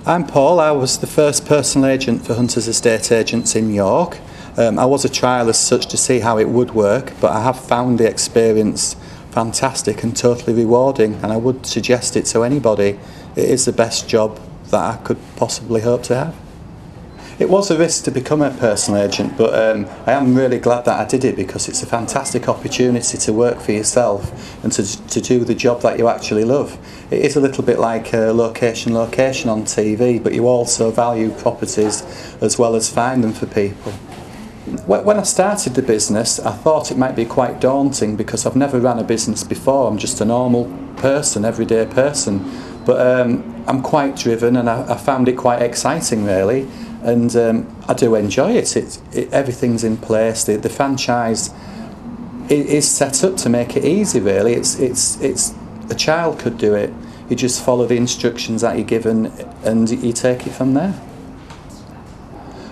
I'm Paul. I was the first personal agent for Hunters Estate Agents in York. I was a trial as such to see how it would work, but I have found the experience fantastic and totally rewarding, and I would suggest it to anybody. It is the best job that I could possibly hope to have. It was a risk to become a personal agent, but I am really glad that I did it, because it's a fantastic opportunity to work for yourself and to do the job that you actually love. It is a little bit like location on TV, but you also value properties as well as find them for people. When I started the business, I thought it might be quite daunting, because I've never ran a business before. I'm just a normal person, everyday person, but I'm quite driven, and I found it quite exciting really. And I do enjoy it. Everything's in place. The franchise is set up to make it easy. Really, it's a child could do it. You just follow the instructions that you're given, and you take it from there.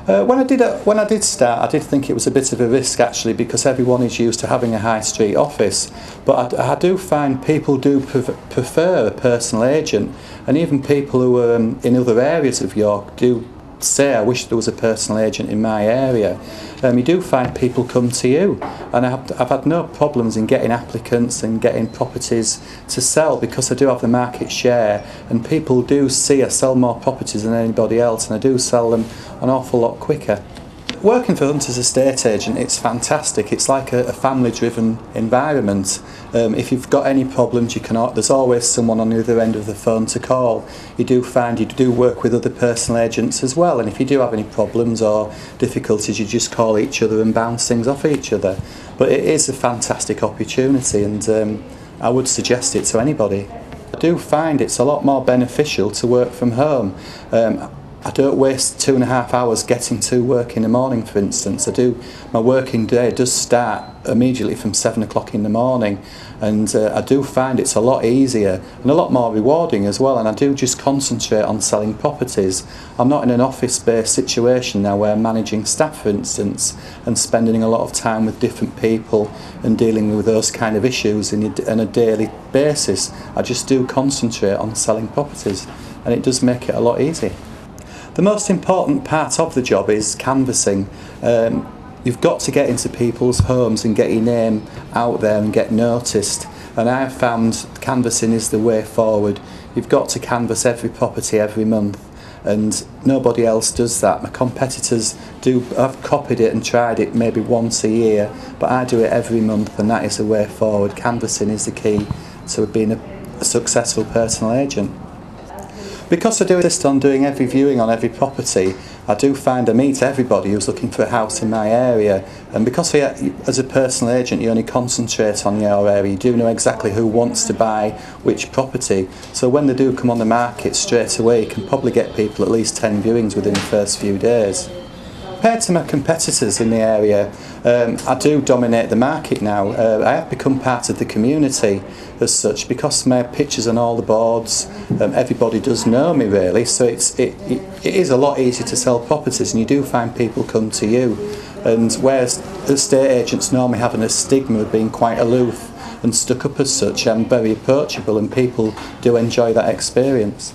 When I did start, I did think it was a bit of a risk actually, because everyone is used to having a high street office. But I do find people do prefer a personal agent, and even people who are in other areas of York do say, I wish there was a personal agent in my area. You do find people come to you, and I've had no problems in getting applicants and getting properties to sell, because I do have the market share, and people do see I sell more properties than anybody else, and I do sell them an awful lot quicker. Working for Hunters Estate Agent, it's fantastic. It's like a family-driven environment. If you've got any problems, there's always someone on the other end of the phone to call. You do find you do work with other personal agents as well, and if you do have any problems or difficulties, you just call each other and bounce things off each other. But it is a fantastic opportunity, and I would suggest it to anybody. I do find it's a lot more beneficial to work from home. I don't waste 2.5 hours getting to work in the morning, for instance. My working day does start immediately from 7 o'clock in the morning, and I do find it's a lot easier and a lot more rewarding as well, and I do just concentrate on selling properties. I'm not in an office-based situation now where I'm managing staff, for instance, and spending a lot of time with different people and dealing with those kind of issues on a daily basis. I just do concentrate on selling properties, and it does make it a lot easier. The most important part of the job is canvassing. You've got to get into people's homes and get your name out there and get noticed. And I have found canvassing is the way forward. You've got to canvass every property every month, and nobody else does that. My competitors have copied it and tried it maybe once a year, but I do it every month, and that is the way forward. Canvassing is the key to being a successful personal agent. Because I do insist on doing every viewing on every property, I do find I meet everybody who's looking for a house in my area, and because as a personal agent you only concentrate on your area, you do know exactly who wants to buy which property, so when they do come on the market straight away you can probably get people at least 10 viewings within the first few days. Compared to my competitors in the area, I do dominate the market now. I have become part of the community as such, because my pictures on all the boards, everybody does know me really, so it is a lot easier to sell properties, and you do find people come to you. And whereas estate agents normally have a stigma of being quite aloof and stuck up as such, I'm very approachable, and people do enjoy that experience.